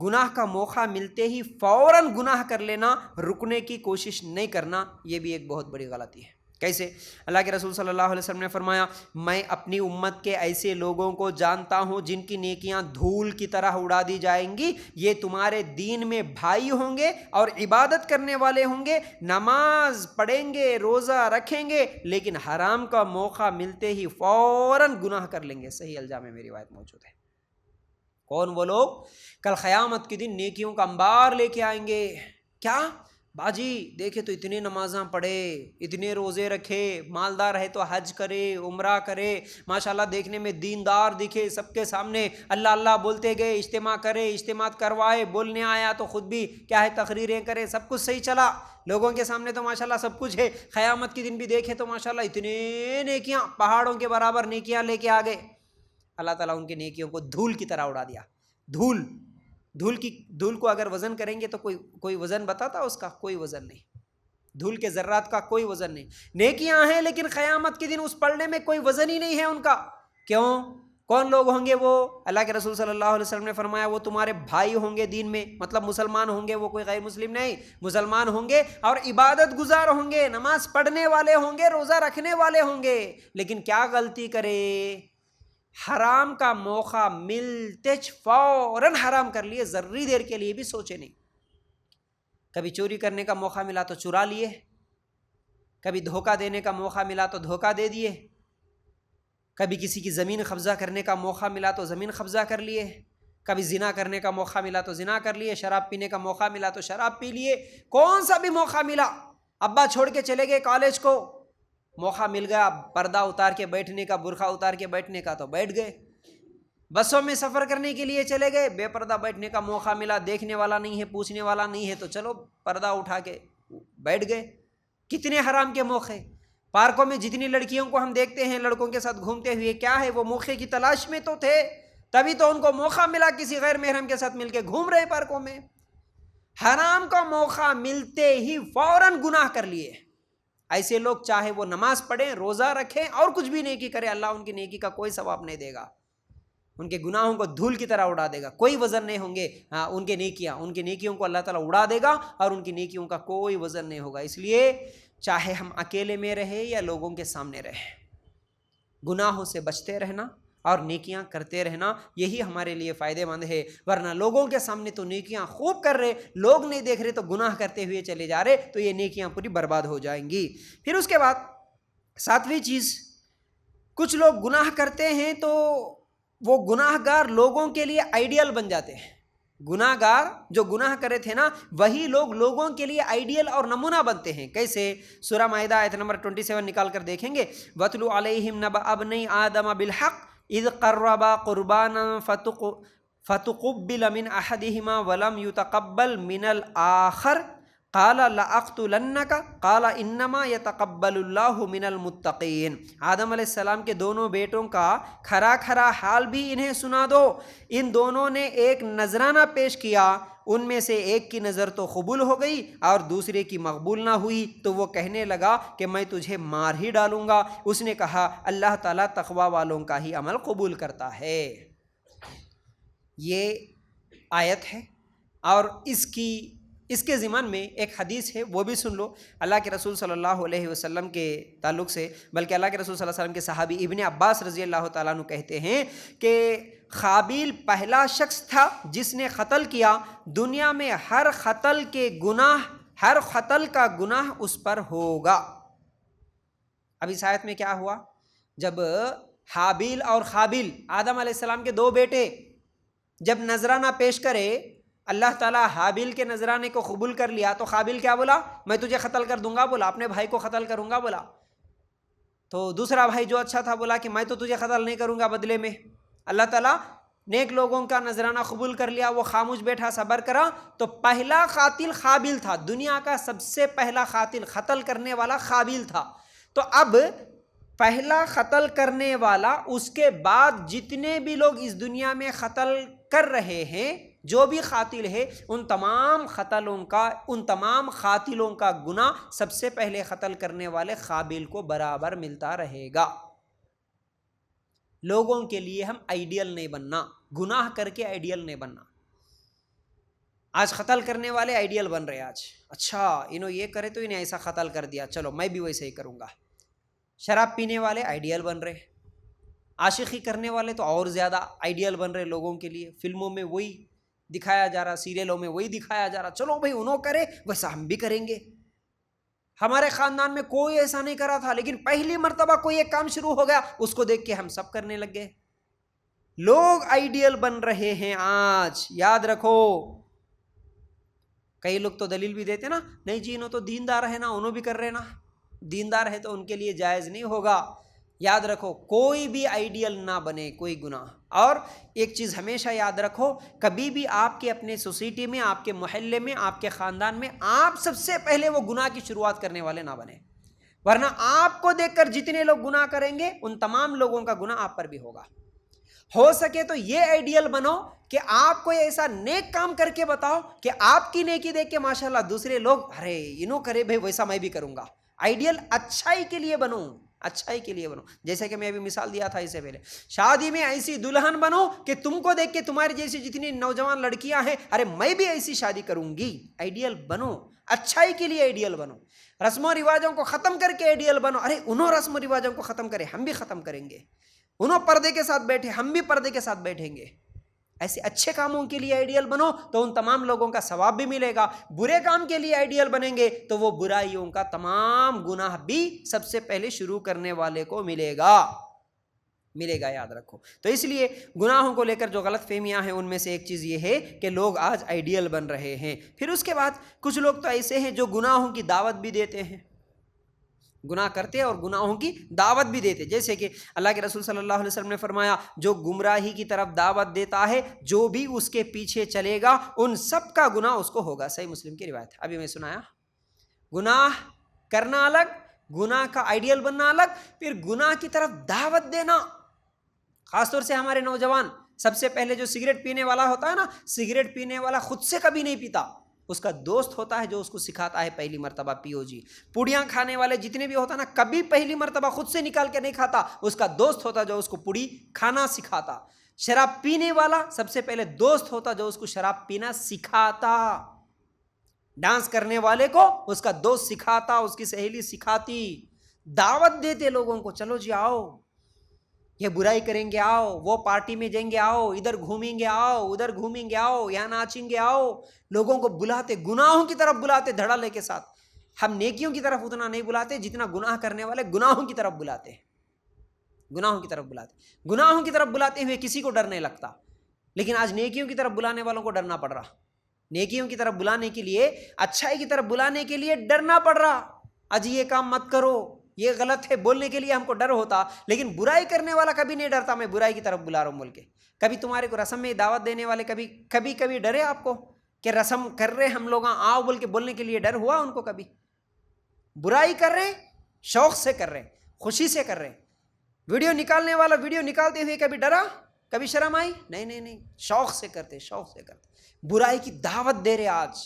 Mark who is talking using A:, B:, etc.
A: گناہ کا موقع ملتے ہی فوراً گناہ کر لینا، رکنے کی کوشش نہیں کرنا، یہ بھی ایک بہت بڑی غلطی ہے۔ کیسے؟ اللہ کے رسول صلی اللہ علیہ وسلم نے فرمایا، میں اپنی امت کے ایسے لوگوں کو جانتا ہوں جن کی نیکیاں دھول کی طرح اڑا دی جائیں گی، یہ تمہارے دین میں بھائی ہوں گے اور عبادت کرنے والے ہوں گے، نماز پڑھیں گے، روزہ رکھیں گے، لیکن حرام کا موقع ملتے ہی فوراً گناہ کر لیں گے۔ صحیح الجامع میں روایت موجود ہے۔ کون وہ لوگ؟ کل قیامت کے دن نیکیوں کا انبار لے کے آئیں گے۔ کیا باجی دیکھے تو اتنے نمازاں پڑھے، اتنے روزے رکھے، مالدار ہے تو حج کرے، عمرہ کرے، ماشاءاللہ دیکھنے میں دیندار دکھے، سب کے سامنے اللہ اللہ بولتے گئے، اجتماع کرے، اجتماع کروائے، بولنے آیا تو خود بھی کیا ہے تقریریں کرے، سب کچھ صحیح چلا، لوگوں کے سامنے تو ماشاءاللہ سب کچھ ہے، قیامت کے دن بھی دیکھے تو ماشاءاللہ اتنے نیکیاں، پہاڑوں کے برابر نیکیاں لے کے آ گئے۔ اللہ تعالیٰ ان کی نیکیوں کو دھول کی طرح اڑا دیا۔ دھول کو اگر وزن کریں گے تو کوئی وزن بتاتا اس کا؟ کوئی وزن نہیں، دھول کے ذرات کا کوئی وزن نہیں۔ نیکیاں ہیں لیکن قیامت کے دن اس پلڑے میں کوئی وزن ہی نہیں ہے ان کا۔ کیوں؟ کون لوگ ہوں گے وہ؟ اللہ کے رسول صلی اللہ علیہ وسلم نے فرمایا وہ تمہارے بھائی ہوں گے دین میں، مطلب مسلمان ہوں گے، وہ کوئی غیر مسلم نہیں، مسلمان ہوں گے اور عبادت گزار ہوں گے، نماز پڑھنے والے ہوں گے، روزہ رکھنے والے ہوں گے، لیکن کیا غلطی کرے؟ حرام کا موقع ملتے فوراً حرام کر لیے، ذرری دیر کے لیے بھی سوچے نہیں۔ کبھی چوری کرنے کا موقع ملا تو چرا لیے، کبھی دھوکہ دینے کا موقع ملا تو دھوکہ دے دیے، کبھی کسی کی زمین قبضہ کرنے کا موقع ملا تو زمین قبضہ کر لیے، کبھی زنا کرنے کا موقع ملا تو زنا کر لیے، شراب پینے کا موقع ملا تو شراب پی لیے، کون سا بھی موقع ملا، ابا چھوڑ کے چلے گئے کالج کو، موقع مل گیا پردہ اتار کے بیٹھنے کا، برقع اتار کے بیٹھنے کا تو بیٹھ گئے، بسوں میں سفر کرنے کے لیے چلے گئے، بے پردہ بیٹھنے کا موقع ملا، دیکھنے والا نہیں ہے، پوچھنے والا نہیں ہے تو چلو پردہ اٹھا کے بیٹھ گئے۔ کتنے حرام کے موقع! پارکوں میں جتنی لڑکیوں کو ہم دیکھتے ہیں لڑکوں کے ساتھ گھومتے ہوئے، کیا ہے وہ موقع کی تلاش میں تو تھے، تبھی تو ان کو موقع ملا، کسی غیر محرم کے ساتھ مل کے گھوم رہے پارکوں میں۔ حرام کا موقع ملتے ہی فوراً گناہ کر لیے۔ ایسے لوگ چاہے وہ نماز پڑھیں، روزہ رکھیں اور کچھ بھی نیکی کرے، اللہ ان کی نیکی کا کوئی ثواب نہیں دے گا، ان کے گناہوں کو دھول کی طرح اڑا دے گا، کوئی وزن نہیں ہوں گے ان کے نیکیوں کو اللہ تعالیٰ اڑا دے گا اور ان کی نیکیوں کا کوئی وزن نہیں ہوگا۔ اس لیے چاہے ہم اکیلے میں رہیں یا لوگوں کے سامنے رہیں، گناہوں سے بچتے رہنا اور نیکیاں کرتے رہنا، یہی ہمارے لیے فائدہ مند ہے، ورنہ لوگوں کے سامنے تو نیکیاں خوب کر رہے، لوگ نہیں دیکھ رہے تو گناہ کرتے ہوئے چلے جا رہے، تو یہ نیکیاں پوری برباد ہو جائیں گی۔ پھر اس کے بعد ساتویں چیز، کچھ لوگ گناہ کرتے ہیں تو وہ گناہ گار لوگوں کے لیے آئیڈیل بن جاتے ہیں۔ گناہ گار جو گناہ کرے تھے نا، وہی لوگ لوگوں کے لیے آئیڈیل اور نمونہ بنتے ہیں۔ کیسے؟ سورہ مائدہ آیت نمبر 27 نکال کر دیکھیں گے، وَاتْلُ عَلَيْهِمْ نَبَأَ ابْنَيْ آدَمَ بِالْحَقِّ اِذْ قَرَّبَا قُرْبَانًا فَتُقُبِّلَ مِنْ أَحَدِهِمَا وَلَمْ يُتَقَبَّلْ مِنَ الْآخَرِ قَالَ لَأَقْتُلَنَّكَ قَالَ إِنَّمَا يَتَقَبَّلُ اللَّهُ مِنَ الْمُتَّقِينَ۔ آدم علیہ السلام کے دونوں بیٹوں کا کھرا حال بھی انہیں سنا دو۔ ان دونوں نے ایک نذرانہ پیش کیا، ان میں سے ایک کی نظر تو قبول ہو گئی اور دوسرے کی مقبول نہ ہوئی، تو وہ کہنے لگا کہ میں تجھے مار ہی ڈالوں گا۔ اس نے کہا اللہ تعالیٰ تقوی والوں کا ہی عمل قبول کرتا ہے۔ یہ آیت ہے اور اس کے ضمن میں ایک حدیث ہے، وہ بھی سن لو اللہ کے رسول صلی اللہ علیہ وسلم کے تعلق سے، بلکہ اللہ کے رسول صلی اللہ علیہ وسلم کے صحابی ابن عباس رضی اللہ تعالیٰ عنہ کہتے ہیں کہ قابیل پہلا شخص تھا جس نے قتل کیا، دنیا میں ہر قتل کا گناہ اس پر ہوگا۔ اب اس آیت میں کیا ہوا؟ جب حابیل اور قابیل آدم علیہ السلام کے دو بیٹے جب نذرانہ پیش کرے، اللہ تعالیٰ حابیل کے نذرانے کو قبول کر لیا، تو قابیل کیا بولا؟ میں تجھے قتل کر دوں گا، بولا اپنے بھائی کو قتل کروں گا بولا۔ تو دوسرا بھائی جو اچھا تھا بولا کہ میں تو تجھے قتل نہیں کروں گا بدلے میں۔ اللہ تعالیٰ نیک لوگوں کا نذرانہ قبول کر لیا، وہ خاموش بیٹھا، صبر کرا، تو پہلا قاتل قابیل تھا، دنیا کا سب سے پہلا قاتل، قتل کرنے والا قابیل تھا۔ تو اب پہلا قتل کرنے والا، اس کے بعد جتنے بھی لوگ اس دنیا میں قتل کر رہے ہیں، جو بھی قاتل ہے، ان تمام قاتلوں کا گناہ سب سے پہلے قتل کرنے والے قابیل کو برابر ملتا رہے گا۔ لوگوں کے لیے ہم آئیڈیل نہیں بننا، گناہ کر کے آئیڈیل نہیں بننا۔ آج قتل کرنے والے آئیڈیل بن رہے آج، اچھا انہوں یہ کرے تو انہیں ایسا قتل کر دیا، چلو میں بھی ویسے ہی کروں گا۔ شراب پینے والے آئیڈیل بن رہے، عاشقی کرنے والے تو اور زیادہ آئیڈیل بن رہے لوگوں کے لیے، فلموں میں وہی دکھایا جا رہا، سیریلوں میں وہی دکھایا جا رہا، چلو بھائی انہوں کرے ویسا ہم بھی کریں گے۔ ہمارے خاندان میں کوئی ایسا نہیں کرا تھا، لیکن پہلی مرتبہ کوئی ایک کام شروع ہو گیا، اس کو دیکھ کے ہم سب کرنے لگ گئے۔ لوگ آئیڈیل بن رہے ہیں آج، یاد رکھو۔ کئی لوگ تو دلیل بھی دیتے نا، نہیں جی انہوں تو دیندار ہے نا، انہوں بھی کر رہے نا، دیندار ہے تو ان کے لیے جائز نہیں ہوگا۔ یاد رکھو کوئی بھی آئیڈیل نہ بنے کوئی گناہ۔ اور ایک چیز ہمیشہ یاد رکھو، کبھی بھی آپ کے اپنے سوسائٹی میں، آپ کے محلے میں، آپ کے خاندان میں آپ سب سے پہلے وہ گناہ کی شروعات کرنے والے نہ بنے، ورنہ آپ کو دیکھ کر جتنے لوگ گناہ کریں گے ان تمام لوگوں کا گناہ آپ پر بھی ہوگا۔ ہو سکے تو یہ آئیڈیل بنو کہ آپ کوئی ایسا نیک کام کر کے بتاؤ کہ آپ کی نیکی دیکھ کے ماشاءاللہ دوسرے لوگ ارے انہوں کرے بھائی ویسا میں بھی کروں گا۔ آئیڈیل اچھائی کے لیے بنو، اچھائی کے لیے بنو۔ جیسے کہ میں ابھی مثال دیا تھا اس سے پہلے، شادی میں ایسی دلہن بنو کہ تم کو دیکھ کے تمہاری جیسی جتنی نوجوان لڑکیاں ہیں ارے میں بھی ایسی شادی کروں گی۔ آئیڈیل بنو، اچھائی کے لیے آئیڈیل بنو۔ رسم و رواجوں کو ختم کر کے آئیڈیل بنو، ارے انہوں رسم و رواجوں کو ختم کرے ہم بھی ختم کریں گے، انہوں پردے کے ساتھ بیٹھے ہم بھی پردے کے ساتھ بیٹھیں گے۔ ایسے اچھے کاموں کے لیے آئیڈیل بنو تو ان تمام لوگوں کا ثواب بھی ملے گا، برے کام کے لیے آئیڈیل بنیں گے تو وہ برائیوں کا تمام گناہ بھی سب سے پہلے شروع کرنے والے کو ملے گا، یاد رکھو۔ تو اس لیے گناہوں کو لے کر جو غلط فہمیاں ہیں ان میں سے ایک چیز یہ ہے کہ لوگ آج آئیڈیل بن رہے ہیں۔ پھر اس کے بعد کچھ لوگ تو ایسے ہیں جو گناہوں کی دعوت بھی دیتے ہیں، گناہ کرتے اور گناہوں کی دعوت بھی دیتے، جیسے کہ اللہ کے رسول صلی اللہ علیہ وسلم نے فرمایا جو گمراہی کی طرف دعوت دیتا ہے جو بھی اس کے پیچھے چلے گا ان سب کا گناہ اس کو ہوگا۔ صحیح مسلم کی روایت، ابھی میں سنایا۔ گناہ کرنا الگ، گناہ کا آئیڈیل بننا الگ، پھر گناہ کی طرف دعوت دینا۔ خاص طور سے ہمارے نوجوان، سب سے پہلے جو سگریٹ پینے والا ہوتا ہے نا، سگریٹ پینے والا خود سے کبھی نہیں پیتا، اس کا دوست ہوتا ہے جو اس کو سکھاتا ہے پہلی مرتبہ پیو جی۔ پوڑیاں کھانے والے جتنے بھی ہوتا نا کبھی پہلی مرتبہ خود سے نکال کے نہیں کھاتا، اس کا دوست ہوتا جو اس کو پوڑی کھانا سکھاتا۔ شراب پینے والا سب سے پہلے دوست ہوتا جو اس کو شراب پینا سکھاتا۔ ڈانس کرنے والے کو اس کا دوست سکھاتا، اس کی سہیلی سکھاتی۔ دعوت دیتے لوگوں کو، چلو جی آؤ یہ برائی کریں گے، آؤ وہ پارٹی میں جائیں گے، آؤ ادھر گھومیں گے، آؤ ادھر گھومیں گے، آؤ یہاں ناچیں گے، آؤ۔ لوگوں کو بلاتے، گناہوں کی طرف بلاتے دھڑلے کے ساتھ۔ ہم نیکیوں کی طرف اتنا نہیں بلاتے جتنا گناہ کرنے والے گناہوں کی طرف بلاتے ہیں، گناہوں کی طرف بلاتے۔ گناہوں کی طرف بلاتے ہوئے کسی کو ڈر نہیں لگتا، لیکن آج نیکیوں کی طرف بلانے والوں کو ڈرنا پڑ رہا، نیکیوں کی طرف بلانے کے لیے، اچھائی کی طرف بلانے کے لیے ڈرنا پڑ رہا۔ آج یہ کام مت کرو، یہ غلط ہے بولنے کے لیے ہم کو ڈر ہوتا، لیکن برائی کرنے والا کبھی نہیں ڈرتا میں برائی کی طرف بلا رہا ہوں بول کے۔ کبھی تمہارے کو رسم میں دعوت دینے والے کبھی ڈرے آپ کو کہ رسم کر رہے ہم لوگ آؤ بول کے بولنے کے لیے ڈر ہوا ان کو؟ کبھی برائی کر رہے شوق سے کر رہے، خوشی سے کر رہے، ویڈیو نکالنے والا ویڈیو نکالتے ہوئے کبھی ڈرا، کبھی شرم آئی؟ نہیں، شوق سے کرتے، شوق سے کرتے۔ برائی کی دعوت دے رہے آج،